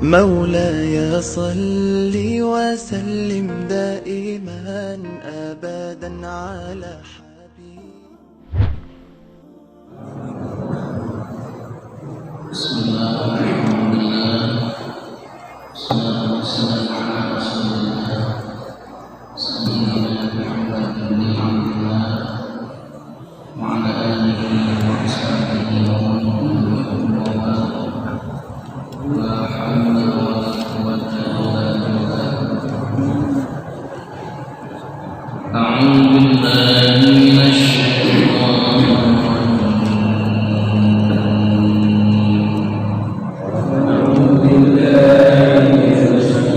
مولاي صل وسلم دائما أبدا على حبيبي. بسم الله والحمد لله والصلاة والسلام على رسول الله سيدنا محمد بن عبد الله وعلى آله وأصحابه ومن والاه. لا حول ولا قوة إلا بالله. أعوذ بالله من الشيطان إياك نستعين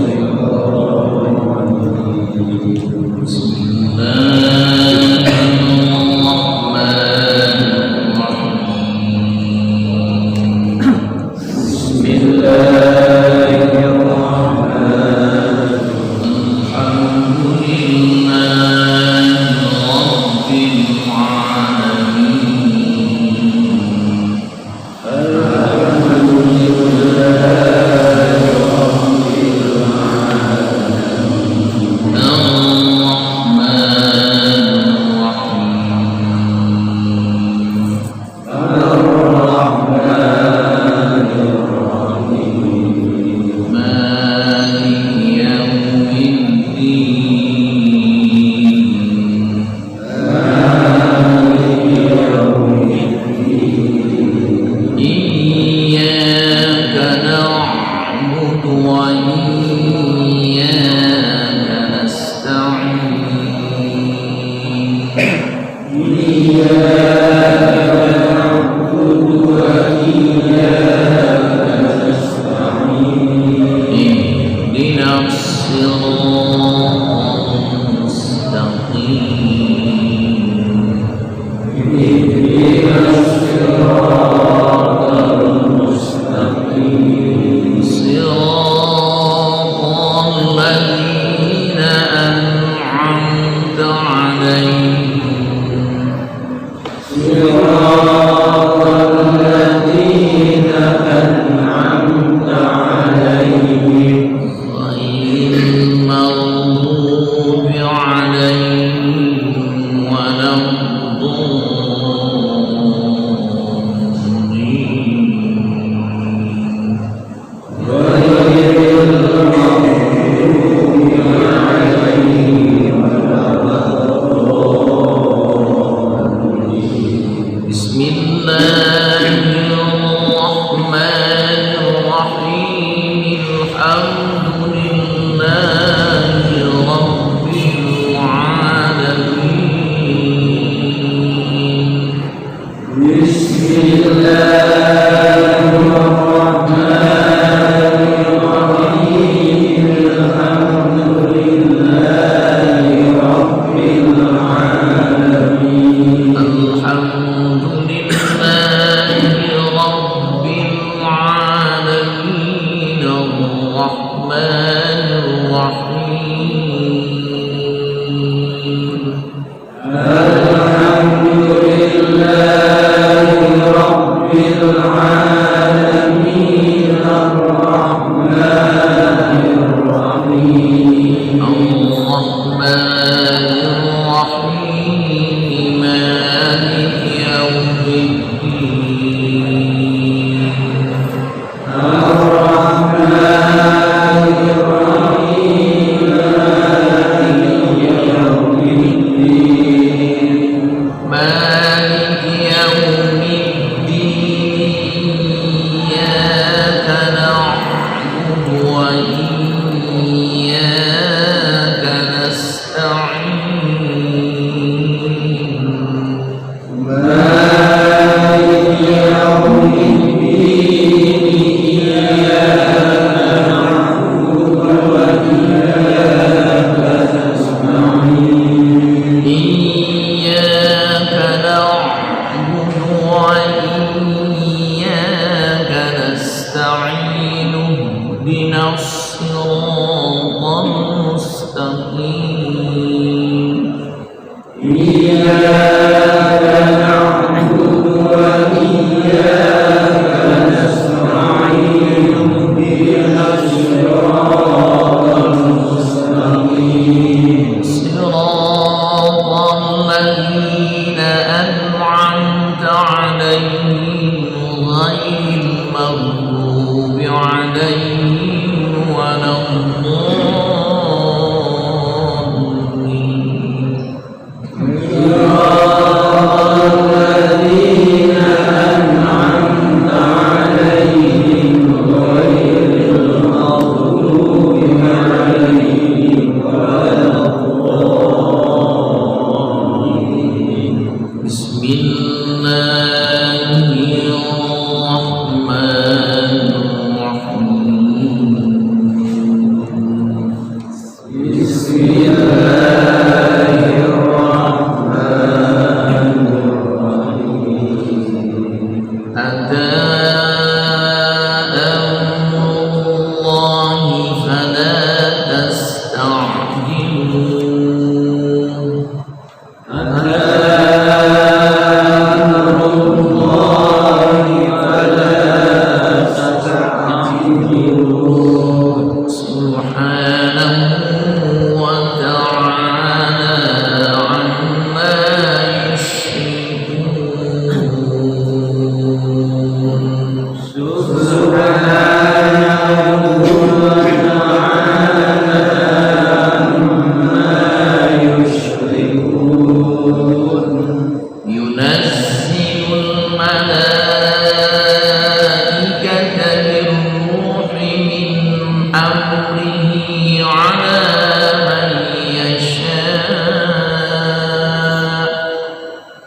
عليهم ولا الضالين. بسم الله الرحمن الرحيم. بسم الله الرحمن الرحيم. أتى أمر الله فلا تستعجلوه. ينزل الملائكة بالروح من أمره على من يشاء.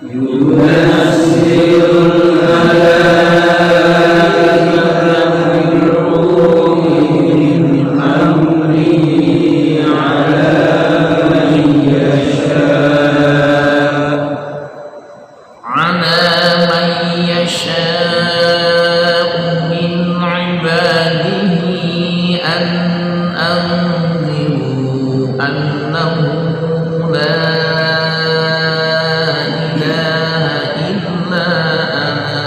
ينزل الملائكة بالروح من أمره على من يشاء من عباده أن أنذروا أنه لا إله إلا أنا.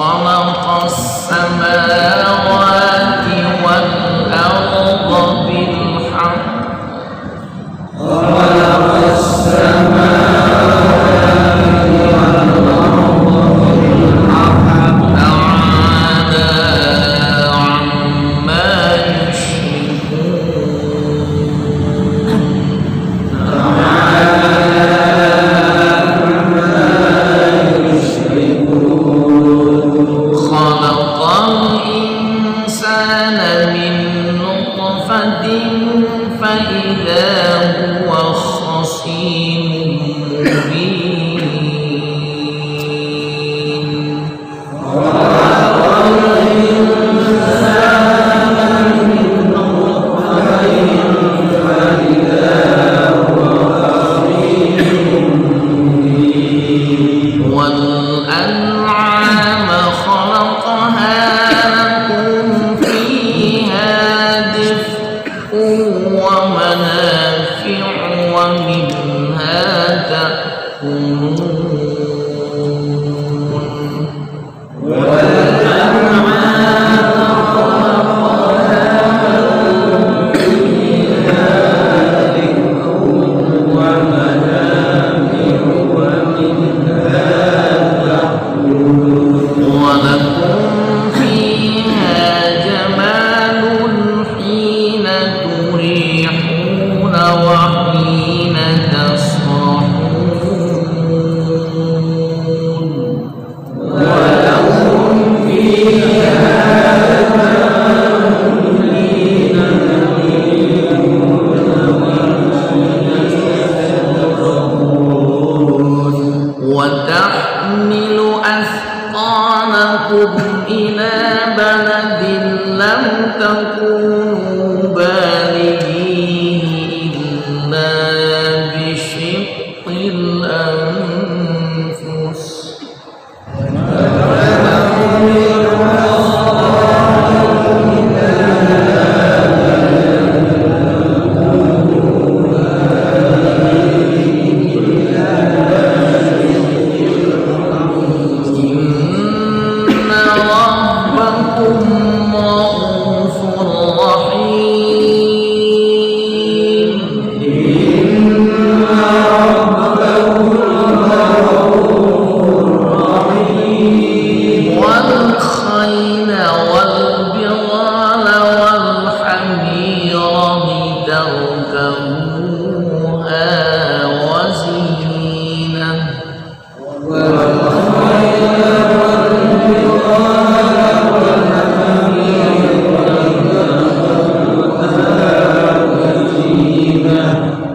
خلق السماوات والأرض بالحق. خلق السماوات والأرض بالحق. تعالى عما يشركون. تعالى عما يشركون. أثقالكم إلى بلد لم تكونوا بالغيه إلا بشق الأنفس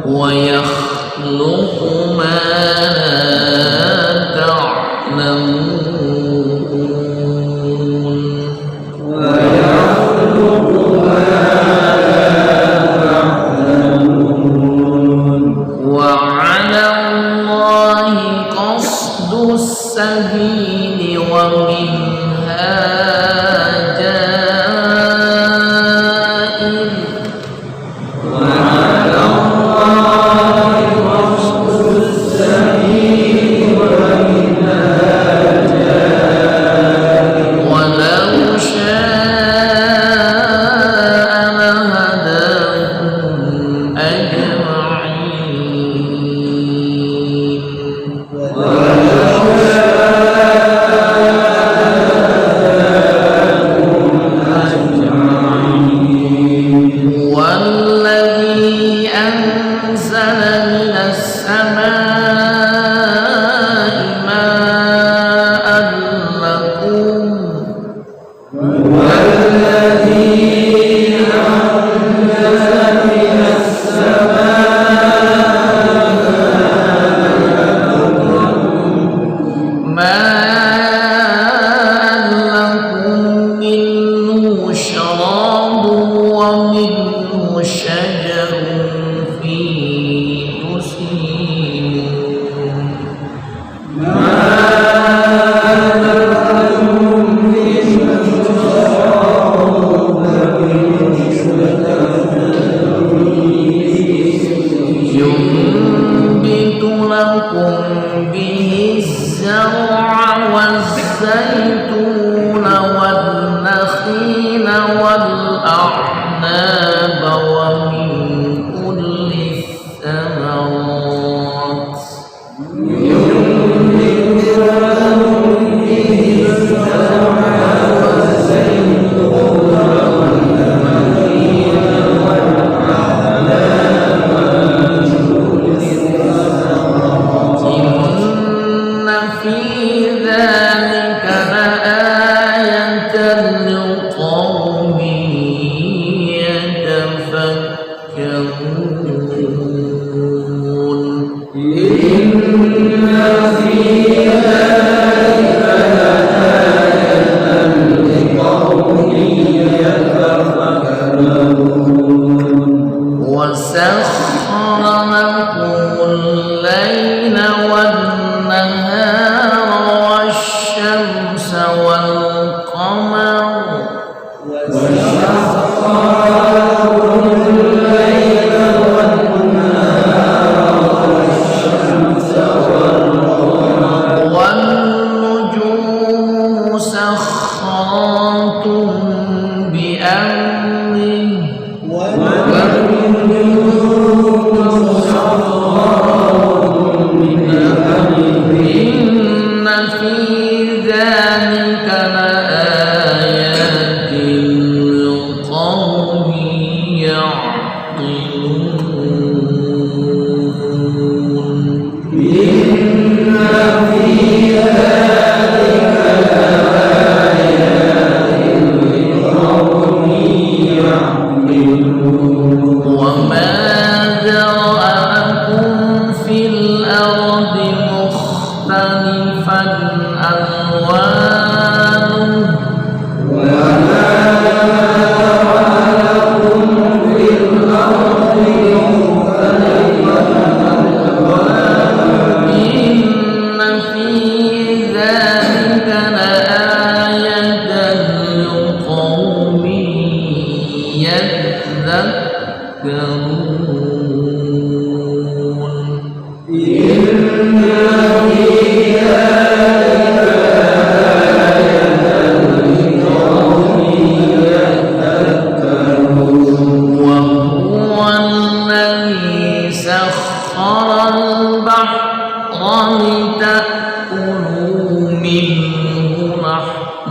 ويخلق ما لا تعلمون وعلى الله قصد السبيل ومنها جائر ولو شاء لهداكم أجمعين والذي أنزل من السماء ماء لكم منه شراب ومنه شجر فيه تسيمون ينبت لكم به الزرع والزيتون والنخيل والأعناب ومن كل الثمرات إن في ذلك لآية لقوم يتفكرون وسخر لكم الليل والنهار والشمس والقمر والنجوم مسخرات بأمره إن في ذلك لآيات لقوم يعقلون وما ذرأ لكم في الأرض مختلفا ألوانه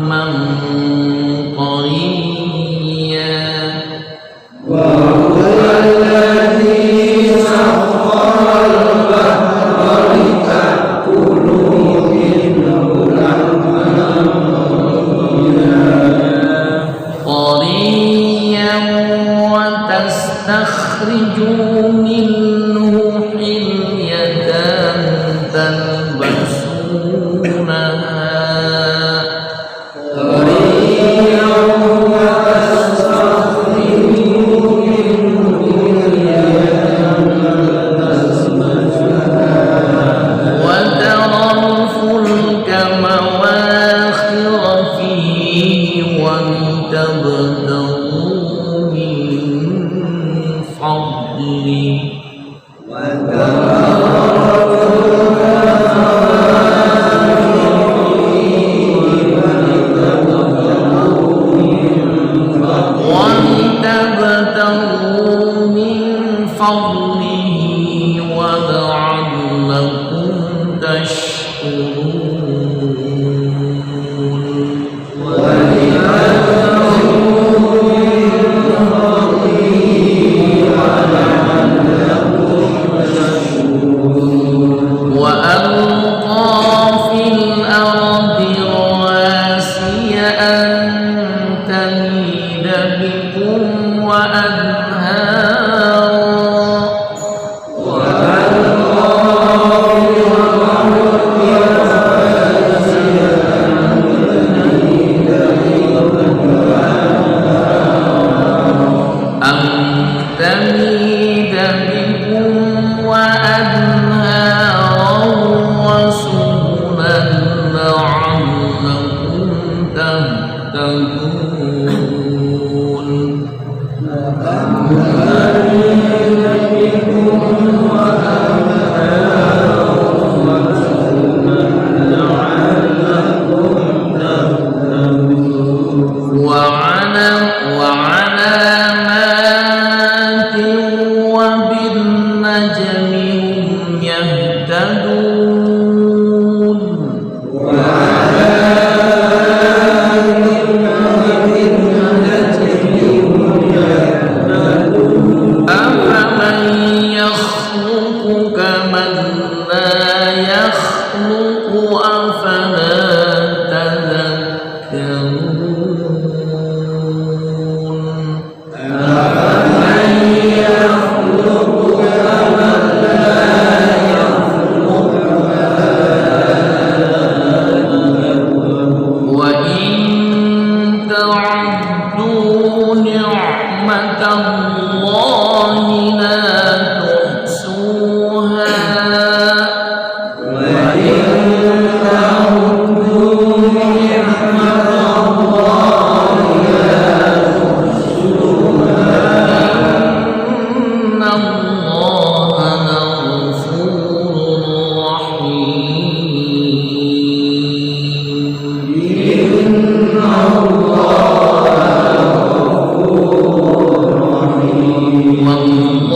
رحما طريا وهو الذي سخر البحر لتأكلوا منه طريا وتستخرجوا منه حلية تلبسونها وترى الفلك مواخر فيه ولتبتغوا من فضله ولتبتغوا من فضله ولعلكم تشكرون وألقى في الأرض رواسي أن تميد بكم وأنهارا وسبلا لعلكم تهتدون وعلامات وبالنجم هم يهتدون أفمن يخلق كمن لا يخلق أفلا تذكرون وإن تعدوا نعمة الله لا تحصوها إن الله لغفور رحيم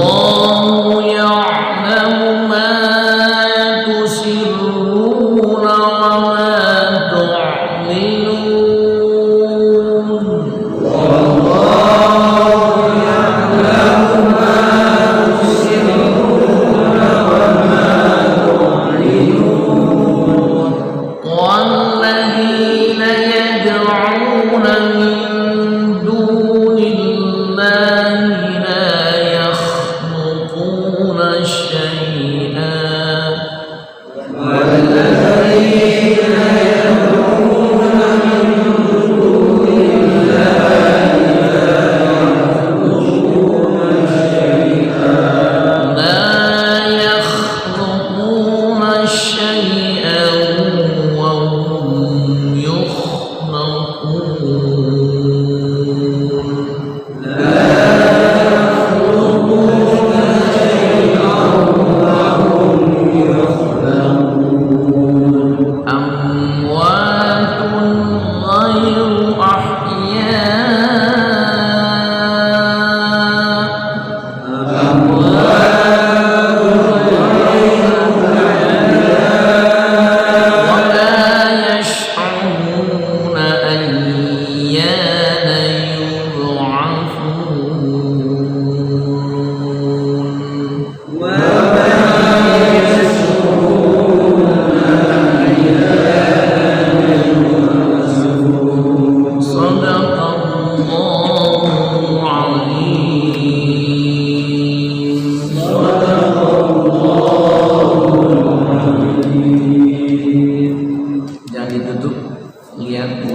والله يعلم ما تسرون وما تعلنون والذين يدعون من دون الله لا يخلقون شيئا وهم يخلقون أموات غير أحياء وما يشعرون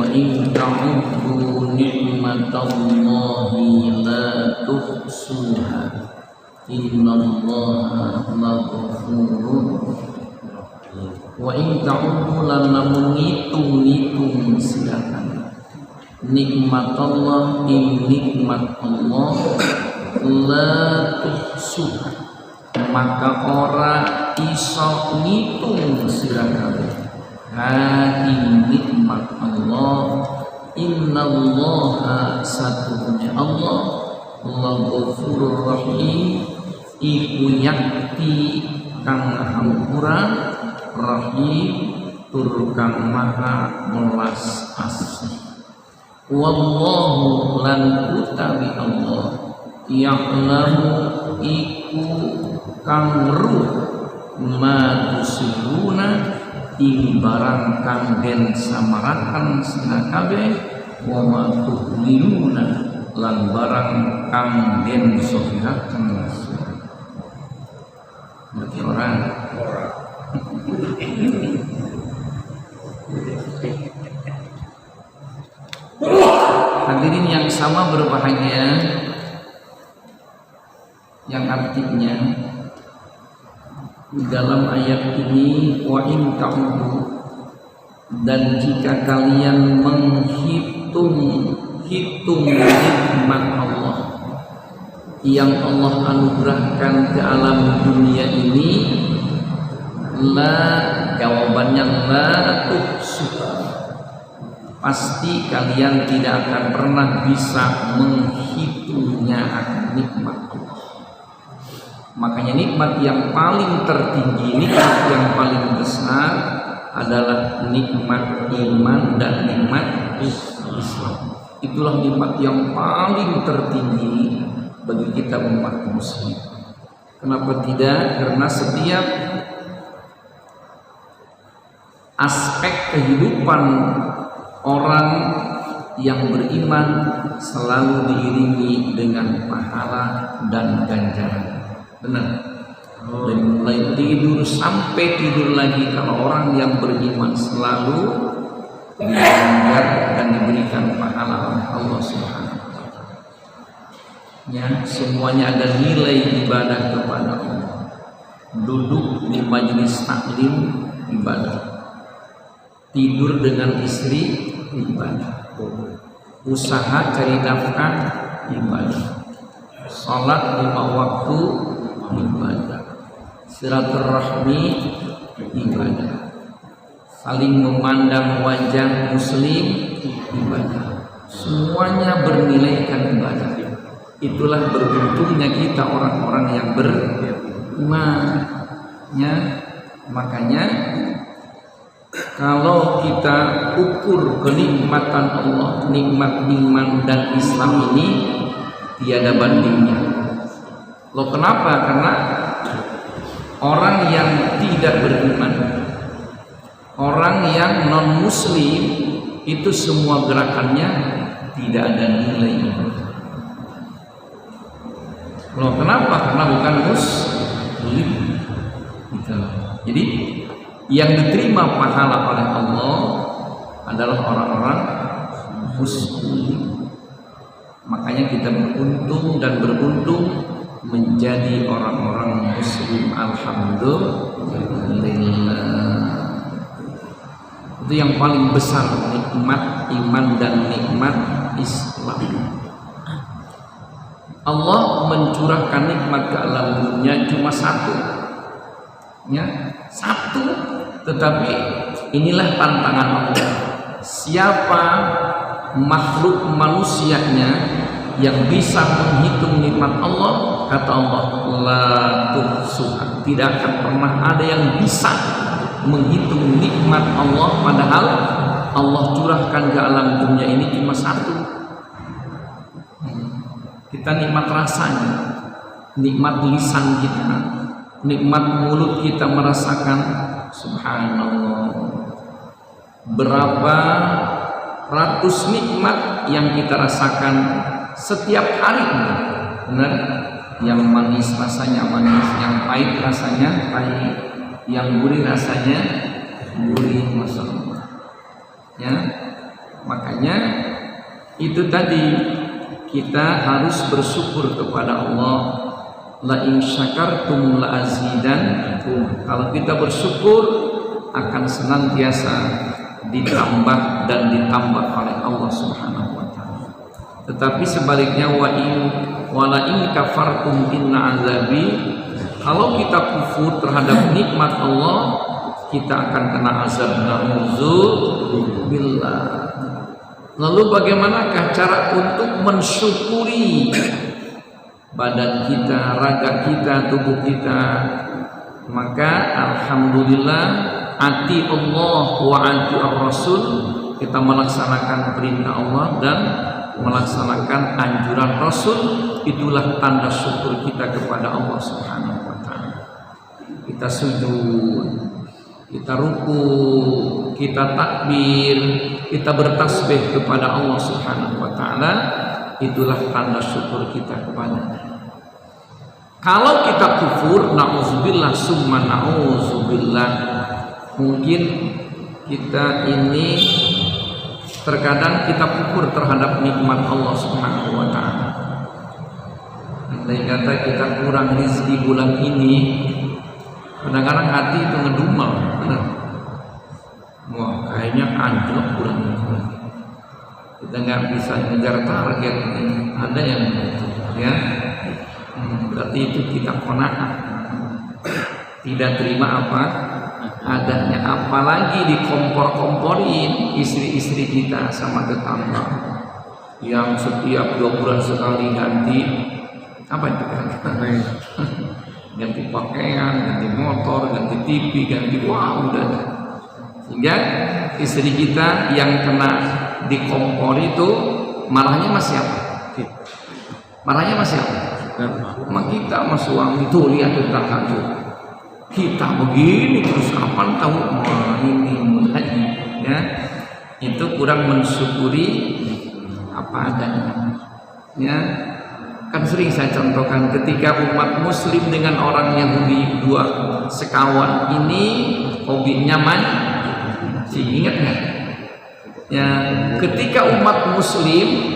wa in ta'uddu ni'matallahi la tuhsuha innallaha laghafurur wa in ta'uddu lan lamun ngitung silakan nikmat Allah nikmat Allah la tuhsuha maka ora iso ngitung silakan nikmat Allah innallaha satunya Allah Ghafurur Rahim iku yakti kang hampura Rahim tur kang maha melas asih wallahu lan utawi Allah ya'lamu iku kang ruh ma tusiruna ing barang kang den samarakan sira kabeh wa ma tuhliluna lan barang kang den sohiraken berarti orang hadirin yang sama berbahagia yang artinya di dalam ayat ini wa in ta'udu dan jika kalian menghitung nikmat Allah yang Allah anugerahkan ke alam dunia ini la jawabannya la tuhsuha pasti kalian tidak akan pernah bisa menghitungnya akan nikmat Allah. Makanya nikmat yang paling tertinggi, nikmat yang paling besar adalah nikmat iman dan nikmat Islam. Itulah nikmat yang paling tertinggi bagi kita umat muslim. Kenapa tidak? Karena setiap aspek kehidupan orang yang beriman selalu diiringi dengan pahala dan ganjaran. Benar. Dari mulai tidur sampai tidur lagi, kalau orang yang beriman selalu diganjar dan diberikan pahala oleh Allah Subhanahu wa taala. Ya, semuanya ada nilai ibadah kepada Allah. Duduk di majelis taklim ibadah. Tidur dengan istri ibadah. Usaha cari nafkah ibadah. Salat 5 waktu ibadah. Silaturahmi ibadah. Saling memandang wajah muslim ibadah. Semuanya bernilaikan ibadah. Itulah beruntungnya kita orang-orang yang beriman. Ya, makanya kalau kita ukur kenikmatan Allah, nikmat iman dan Islam ini tiada bandingnya. Loh kenapa? Karena orang yang tidak beriman, orang yang non muslim itu semua gerakannya tidak ada nilai. Loh kenapa? Karena bukan muslim. Jadi yang diterima pahala oleh Allah adalah orang-orang muslim. Makanya kita beruntung dan beruntung menjadi orang-orang muslim. Alhamdulillah. Itu yang paling besar, nikmat iman dan nikmat Islam. Allah mencurahkan nikmat ke alam dunia cuma satu, ya, satu. Tetapi inilah tantangan Allah. Siapa makhluk manusianya yang bisa menghitung nikmat Allah? Kata Allah, la tuhsuha. Tidak akan pernah ada yang bisa menghitung nikmat Allah, padahal Allah curahkan ke alam dunia ini cuma satu. Kita nikmat rasanya, nikmat lisan kita, nikmat mulut kita merasakan. Subhanallah, berapa ratus nikmat yang kita rasakan setiap hari. Benar? Yang manis rasanya manis, yang pahit rasanya pahit, yang gurih rasanya gurih. Masya Allah. Ya, Makanya itu tadi kita harus bersyukur kepada Allah. La in syakartum la azidannakum. Kalau kita bersyukur akan senantiasa ditambah dan ditambah oleh Allah Subhanahu wa taala. Tetapi sebaliknya wala in kafartum inna azabi, kalau kita kufur terhadap nikmat Allah, kita akan kena azab na'udzubillah. Lalu bagaimanakah cara untuk mensyukuri badan kita, raga kita, tubuh kita? Maka alhamdulillah, ati Allah wa ati ar-rasul, kita melaksanakan perintah Allah dan melaksanakan anjuran Rasul. Itulah tanda syukur kita kepada Allah Subhanahu wa taala. Kita sujud, kita ruku, kita takbir, kita bertasbih kepada Allah Subhanahu wa taala. Itulah tanda syukur kita kepadanya. Kalau kita kufur, na'udzubillah summa na'udzubillah, mungkin kita ini terkadang kita kufur terhadap nikmat Allah Subhanahu wa taala. Andai kata kita kurang rezeki bulan ini, kadang-kadang hati itu ngedumel, benar. Wah, kayaknya anjlok bulan ini. Kita nggak bisa ngejar target ini. Ada yang begitu, ya. Berarti itu kita qanaah, tidak terima apa adanya, apalagi dikompor-komporin istri-istri kita sama tetangga yang setiap 2 bulan sekali ganti apa itu kan? Ganti pakaian, ganti motor, ganti TV, ganti udah. Sehingga istri kita yang kena dikompor itu marahnya masih apa? Marahnya masih apa? Sama kita sama suami tuh, lihat tetangga tuh, kita begini terus kapan tahu ini lagi, ya. Itu kurang mensyukuri apa adanya, ya. Kan sering saya contohkan ketika umat muslim dengan orang Yahudi, 2 sekawan ini hobinya mancing, ingat nggak? Ya, ketika umat muslim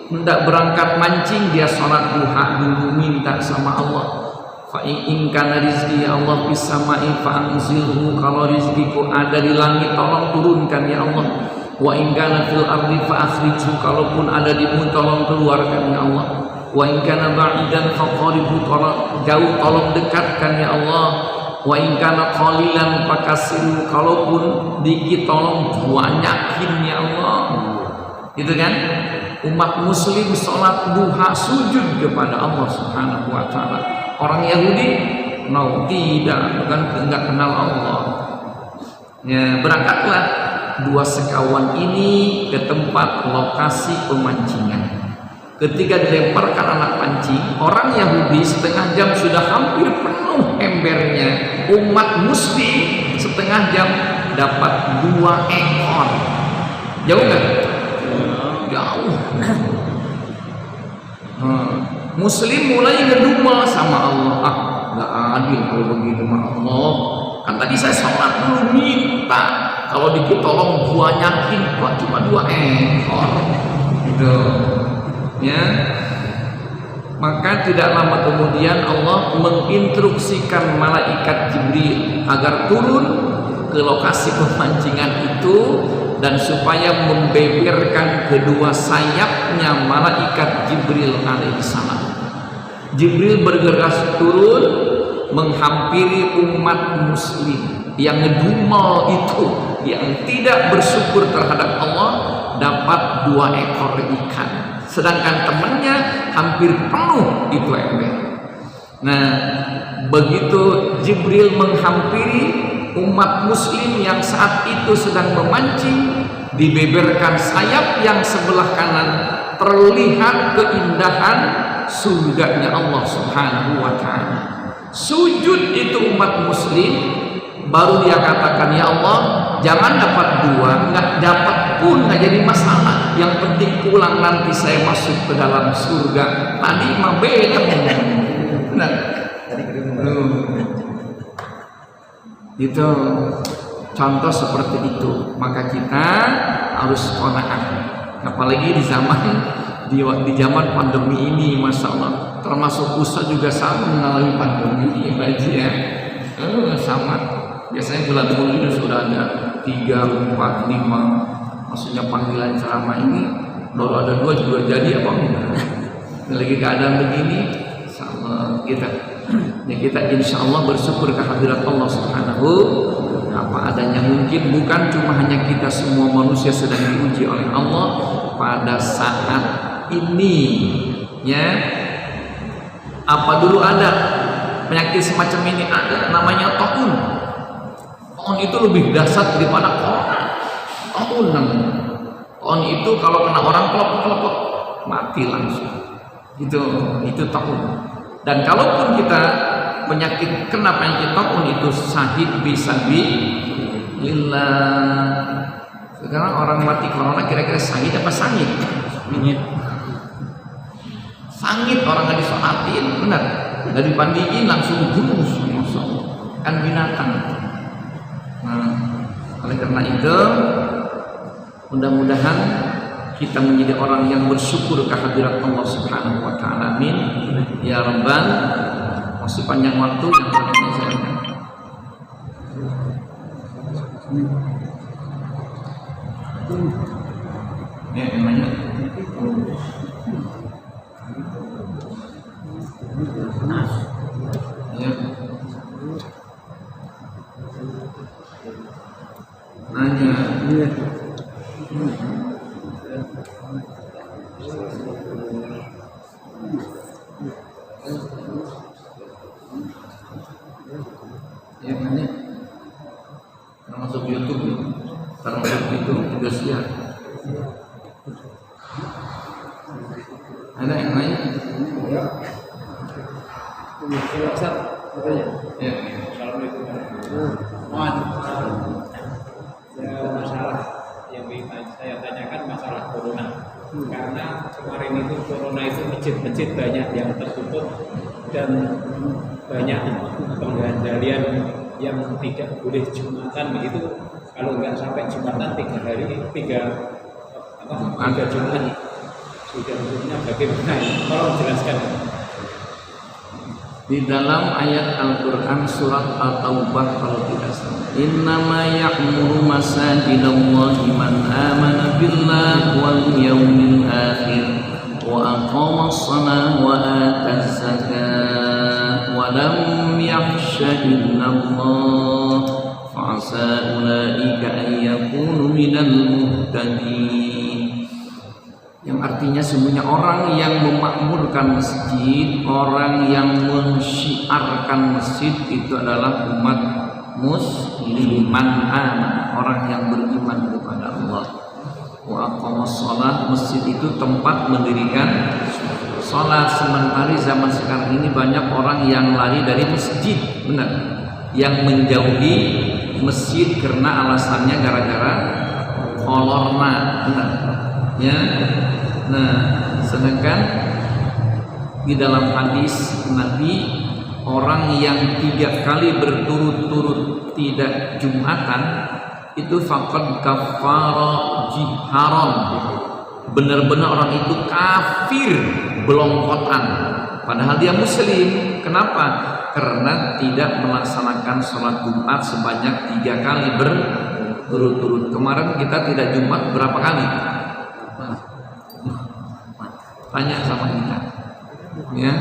hendak berangkat mancing, dia sholat duha dulu, minta sama Allah, fa in kana rizqi ya Allah bis sama'i fa anzilhu, kalau rizkiku ada di langit tolong turunkan ya Allah, wa in kana fil ardi fa akhrijhu, kalaupun ada di bumi tolong keluarkan ya Allah, wa in kana ba'idan fa qaribhu, kalau jauh tolong dekatkan ya Allah, wa in kana qalilan fa kasirhu, kalaupun dikit tolong banyakin ya Allah. Gitu kan? Umat muslim sholat duha sujud kepada Allah Subhanahu wa taala. Orang Yahudi tidak, bukan enggak kenal Allah. Ya, berangkatlah 2 sekawan ini ke tempat lokasi pemancingan. Ketika dilemparkan anak pancing, orang Yahudi setengah jam sudah hampir penuh embernya. Umat muslim setengah jam dapat 2 ekor. Jauh nggak? Jauh. Muslim mulai ngedumel sama Allah, nggak adil kalau begitu sama Allah. Kan tadi saya sholat dulu minta, kalau dikit tolong banyakin, kok cuma 2 ekor, gitu, ya. Maka tidak lama kemudian Allah menginstruksikan malaikat Jibril agar turun ke lokasi pemancingan itu, dan supaya membeberkan kedua sayapnya malaikat Jibril alaihissalam. Jibril bergegas turun menghampiri umat muslim yang ngedumel itu, yang tidak bersyukur terhadap Allah, dapat 2 ekor ikan, sedangkan temannya hampir penuh itu ember. Nah, begitu Jibril menghampiri umat muslim yang saat itu sedang memancing, dibeberkan sayap yang sebelah kanan, terlihat keindahan surganya Allah Subhanahu wa taala. Sujud itu umat muslim, baru dia katakan, ya Allah, jangan dapat 2, nggak dapat pun nggak jadi masalah, yang penting pulang nanti saya masuk ke dalam surga. Tadi mah beda. Nah, itu contoh seperti itu. Maka kita harus qanaah. Apalagi di zaman pandemi ini, masya Allah. Termasuk Ustaz juga sama mengalami pandemi ini, Haji ya. Sama. Biasanya bulan Maulid sudah ada 3, 4, 5. Maksudnya panggilan ceramah ini baru ada 2 juga jadi apa enggak? Lagi keadaan begini, sama kita insya Allah bersyukur kehadirat Allah Subhanahu apa adanya. Mungkin bukan cuma hanya kita, semua manusia sedang diuji oleh Allah pada saat ini ya. Apa dulu ada penyakit semacam ini, ada namanya taun. Taun itu lebih dahsyat daripada corona. Taun namanya. Taun itu kalau kena orang kelepek mati langsung. Itu taun. Dan kalaupun kita kena penyakit taun itu syahid fisabilillah. Sekarang orang mati corona kira-kira syahid apa sangit? Sangit, orang nggak disolatin, benar. Dari pandiin langsung jurus, kan binatang. Nah, oleh karena itu, mudah-mudahan kita menjadi orang yang bersyukur kehadirat Allah Subhanahu Wa Taala. Amin. Ya Rabbal. Masih panjang waktu yang terakhir saya. Ya, namanya. Ya. Nanya. Ya nanya. Masuk YouTube nih. Termasuk itu juga siap. Ada yang nanya? Ya. Assalamualaikum. Mohon masalah yang saya tanyakan masalah corona. Karena kemarin itu corona itu masjid-masjid banyak yang tertutup dan banyak pengendalian yang tidak boleh Jumatan begitu. Kalau nggak sampai Jumatan 3 hari, 3 Jumat sudah hukumnya bagaimana? Tolong jelaskan. Di dalam ayat Al-Quran surat At-Taubah kalau tidak salah, innama ya'muru masajidallahi man amana billahi wal yawmil akhir wa aqama as-salata wa ata az-zakata wa lam yakhsha illallah fa'asa ulaika an yakunu minal muhtadin. Yang artinya semuanya orang yang memakmurkan masjid, orang yang mensyiarkan masjid itu adalah umat musliman aman, orang yang beriman kepada Allah. Wa aqamas shalah, masjid itu tempat mendirikan salat. Sementara zaman sekarang ini banyak orang yang lari dari masjid, benar, yang menjauhi masjid karena alasannya gara-gara kolorna, benar ya. Nah, sedangkan di dalam hadis Nabi, orang yang 3 kali berturut-turut tidak Jumatan itu faqad kafara jiharon, benar-benar orang itu kafir belongkotan padahal dia muslim. Kenapa? Karena tidak melaksanakan sholat Jumat sebanyak 3 kali berturut-turut. Kemarin kita tidak Jumat berapa kali? Tanya sama kita ya.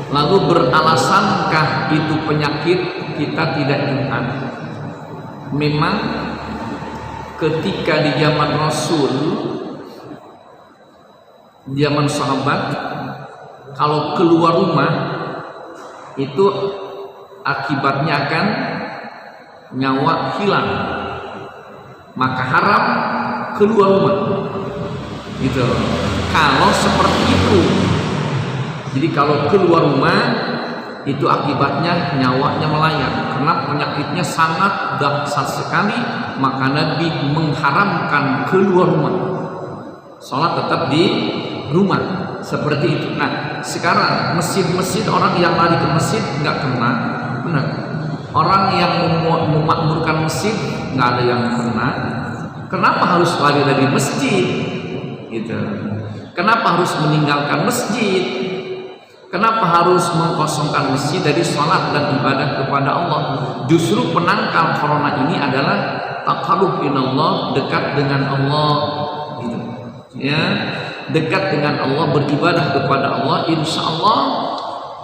Lalu beralasankah itu penyakit kita tidak Jumat? Memang ketika di zaman Rasul, zaman sahabat, kalau keluar rumah itu akibatnya akan nyawa hilang, maka haram keluar rumah gitu. Kalau seperti itu, jadi kalau keluar rumah itu akibatnya nyawanya melayang karena penyakitnya sangat dahsyat sekali, maka Nabi mengharamkan keluar rumah, sholat tetap di rumah seperti itu. Nah sekarang masjid-masjid, orang yang lari ke masjid nggak kena, benar Orang yang memakmurkan masjid nggak ada yang kena. Kenapa harus lari dari masjid? Gitu. Kenapa harus meninggalkan masjid? Kenapa harus mengkosongkan masjid dari sholat dan ibadah kepada Allah? Justru penangkal corona ini adalah taqarrub ilallah, dekat dengan Allah, gitu. Ya, dekat dengan Allah, beribadah kepada Allah. Insya Allah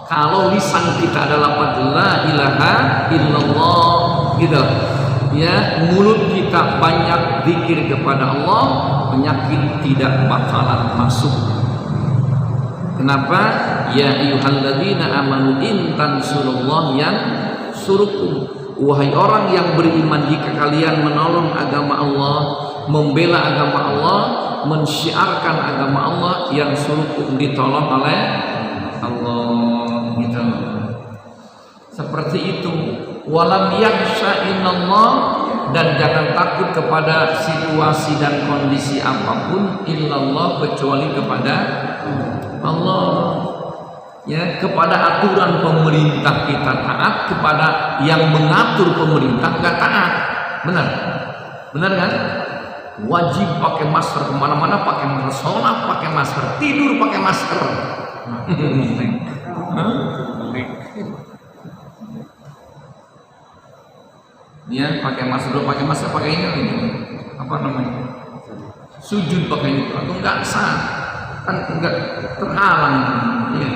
kalau lisan kita adalah la ilaha illallah, gitu. Ya, mulut kita banyak zikir kepada Allah, penyakit tidak bakalan masuk. Kenapa? Ya ayyuhalladzina amanu in tansurullah yansurkum. Wahai orang yang beriman, jika kalian menolong agama Allah, membela agama Allah, mensyiarkan agama Allah, yang suruh ditolong oleh Allah, gitu. Seperti itu. Walam yakhsha illallah, dan jangan takut kepada situasi dan kondisi apapun illallah, kecuali kepada Allah. Ya, kepada aturan pemerintah kita taat, kepada yang mengatur pemerintah nggak taat. Benar? Benar kan? Wajib pakai masker kemana-mana, pakai masker, sholat pakai masker, tidur pakai masker. Ya, pakai masker, pakai masker, pakai ini, apa namanya? Sujud pakai itu, atau nggak sah, kan nggak terhalang. Ya.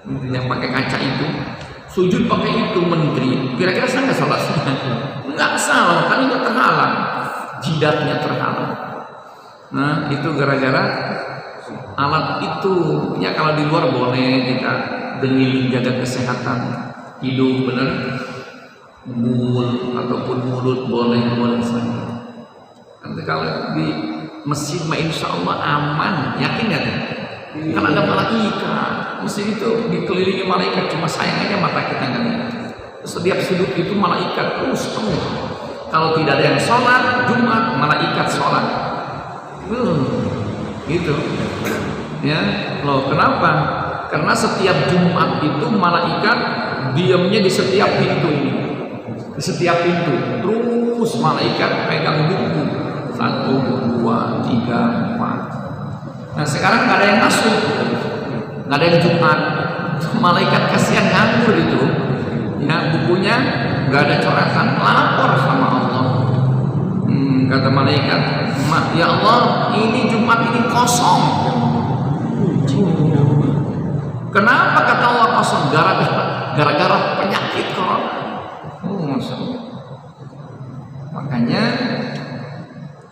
Yang pakai kaca itu, sujud pakai itu menteri, kira-kira sah nggak sholatnya? Nggak salah, kan itu terhalang, jidatnya terhalang. Nah, itu gara-gara alat itu. Ya, kalau di luar boleh kita demi menjaga kesehatan hidup, benar, mulut ataupun mulut boleh saja. Nanti kalau di masjid mah insya Allah aman, yakin nggak? Kan ada malaikat, masjid itu dikelilingi malaikat, cuma sayang aja mata kita nggak lihat. Setiap sudut itu malaikat terus penuh. Kalau tidak ada yang sholat Jumat, malaikat sholat. Gitu. Ya, loh kenapa? Karena setiap Jumat itu malaikat diamnya di setiap pintu ini, di setiap pintu. Terus malaikat pegang buku 1, 2, 3, 4. Nah sekarang nggak ada yang masuk, nggak ada yang Jumat. Malaikat kasihan nganggur itu, ya bukunya nggak ada coretan, lapor sama Allah. Kata malaikat, ya Allah, ini Jumat ini kosong. Kenapa kata Allah kosong? Gara-gara penyakit corona. Masya Allah. Makanya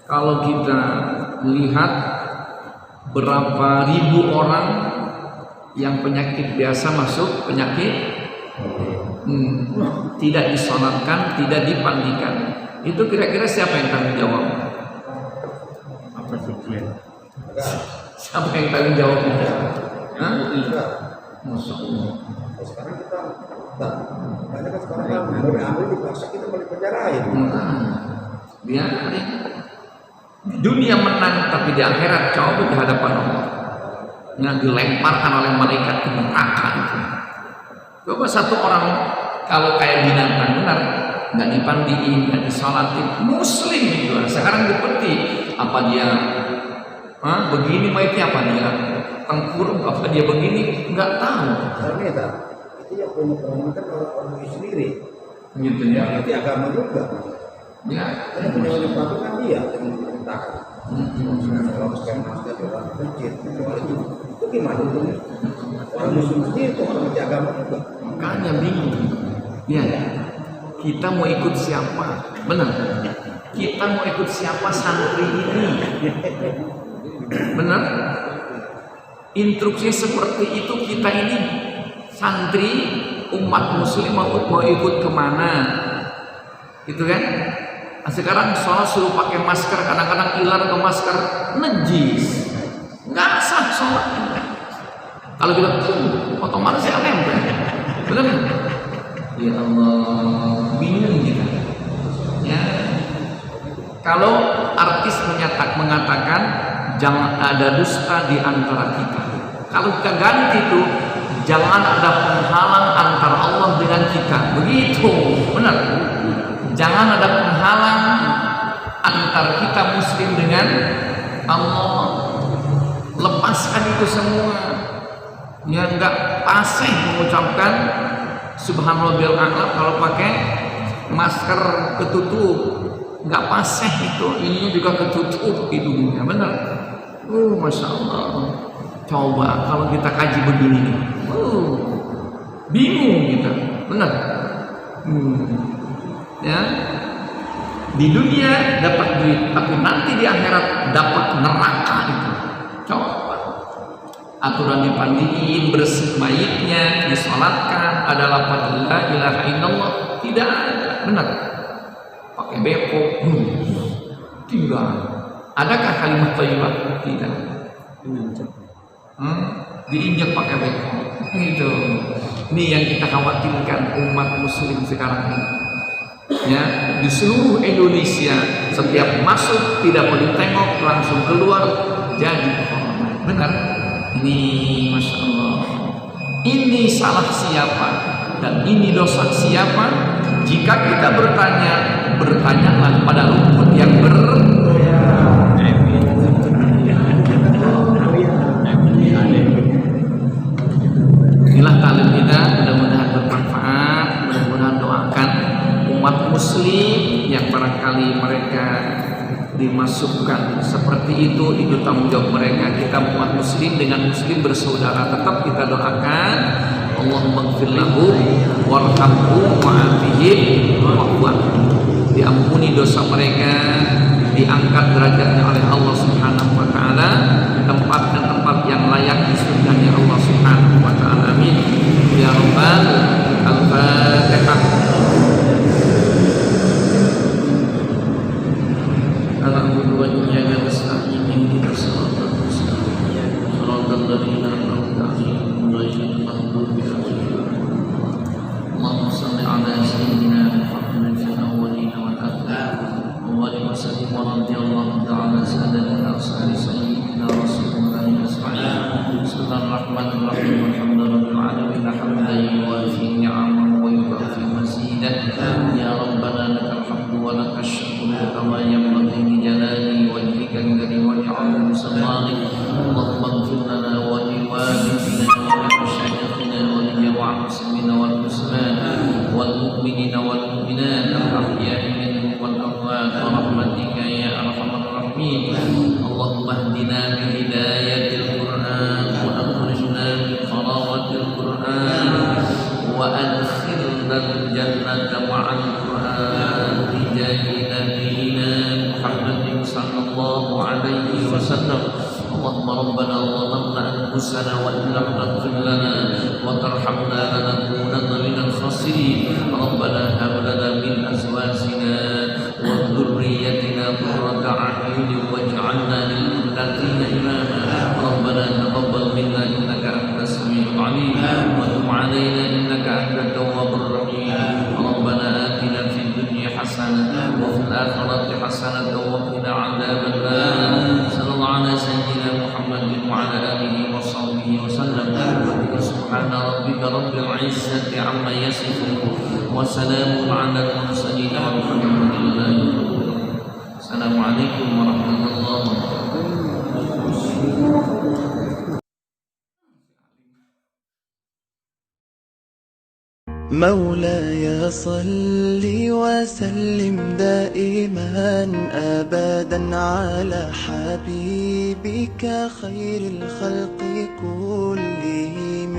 kalau kita lihat berapa ribu orang yang penyakit biasa masuk penyakit tidak disolatkan, tidak dipandikan, itu kira-kira siapa yang tanggung jawab? Apa sih? Siapa yang tanggung jawab? Masya Allah. Sekarang kita banyak kan sekarang kan mau diambil dipaksa, kita mau dipenjarain. Biarin. Dunia menang, tapi di akhirat coba di hadapan Allah. Yang dilemparkan oleh malaikat ke neraka itu. Coba satu orang kalau kayak binatang, benar, nggak dipandiin, nggak disolatin, muslim itu. Sekarang dipeti, apa dia? Begini maitnya, apa dia? Tengkurap, apa dia begini? Nggak tahu. Ternyata itu yang punya kan orang sendiri. Gitu ya. Itu agama juga. Ya. Yang punya sepatu kan dia yang memerintahkan. Kalau sekarang masker orang kecil, itu gimana itu? Orang muslim sendiri itu orang agama juga. Makanya bingung. Ya. Kita mau ikut siapa? Benar. Kita mau ikut siapa santri ini? Benar. Instruksi seperti itu kita ini santri umat muslim mau ikut kemana? Gitu kan? Nah, sekarang sholat suruh pakai masker, kadang-kadang ilar ke masker nejis, nggak sah sholat. Kalau kita otomatis ya nempel, benar? Ya Allah, bingung kita. Ya, kalau artis mengatakan jangan ada dusta di antara kita. Kalau kita ganti itu jangan ada penghalang antara Allah dengan kita. Begitu, benar. Jangan ada penghalang antara kita muslim dengan Allah. Lepaskan itu semua. Ya, enggak fasih mengucapkan subhanallahil a'la kalau pakai masker ketutup. Enggak fasih itu. Ini juga ketutup hidungnya, benar. Masya Allah. Coba kalau kita kaji begini nih, bingung kita, benar. Ya, di dunia dapat duit, tapi nanti di akhirat dapat neraka itu. Coba aturan dipandiin, bersih mayitnya, disolatkan, ada lafaz la ilaha illallah, tidak ada, benar. Pakai beko, tinggal. Adakah kalimat thayyibah? Tidak. Diinjak pakai beko. Itu. Ini yang kita khawatirkan umat muslim sekarang ini. Ya, di seluruh Indonesia setiap masuk tidak mau ditengok, langsung keluar jadi corona. Benar? Ini Masya Allah. Ini salah siapa dan ini dosa siapa? Jika kita bertanya, bertanyalah pada rumput yang inilah talim kita, mudah-mudahan bermanfaat, mudah-mudahan doakan umat muslim yang barangkali mereka dimasukkan seperti itu tanggung jawab mereka. Kita umat muslim dengan muslim bersaudara, tetap kita doakan Allahumma ighfir lahu warhamhu wa'afihim wa'fu, diampuni dosa mereka, diangkat derajatnya oleh Allah Subhanahu wa taala, tempatkan tempat yang layak di surganya Allah Subhanahu wa taala. Amin ya rabbal al-fatihah. Alhamdulillah wa iyyaka nasta'in ihdinas siratal mustaqim siratal ladzina an'amta 'alaihim ghairil maghdubi 'alaihim. Allahumma shalli 'ala sayyidina Muhammadin fil awwalin wal akhirin wa sallim wa radiyallahu ta'ala sayyidina sayyidina rasulullah ajma'in. Bismillahirrahmanirrahim. Alhamdulillahil alamin hamdan yuwafi ni'amahu wa yukafi mazidah. Ya rabbana lakal hamdu wa lakal syukru kama yanbaghi li jalali wajhika al-karim wa li'azimi sultanik. Allahumma ighfir lana wa li walidina wa li mashayikhina wa li jami'il muslimina wal muslimat wal mu'minina wal mu'minat al-ahya'i minhum wal amwat wa rahmatika ya arhamar rahimin. Allahumma ihdina bi hidayatil Qur'an wa akhrijna bi qarawatil Qur'an wa adkhilna al-jannata ma'al Qur'an bi jahi nabiyyina Muhammadin sallallahu alaihi wasallam. Allahumma rabbana zalamna anfusana wa in lam taghfir lana wa tarhamna lanakunanna minal khasirin. Rabbana hab lana min azwajina wa dhurriyyatina qurrata a'yunin waj'alna lil muttaqina imama. Rabbana taqabbal minna innaka antas samiul 'alim wa tub 'alaina innaka antat tawwabur rahim. Rabbana atina fid dunya hasanah wa fil akhirati hasanah wa qina 'adzaban nar. Sallallahu ala sayyidina Muhammadin wa ala alihi wa sahbihi wa sallam. Subhana rabbika rabbil izzati amma yasifun wa salamun 'alal mursalin walhamdulillahi rabbil alamin. Assalamualaikum warahmatullahi wabarakatuh. مولاي صل وسلم دائما أبدا على حبيبك خير الخلق كلهم.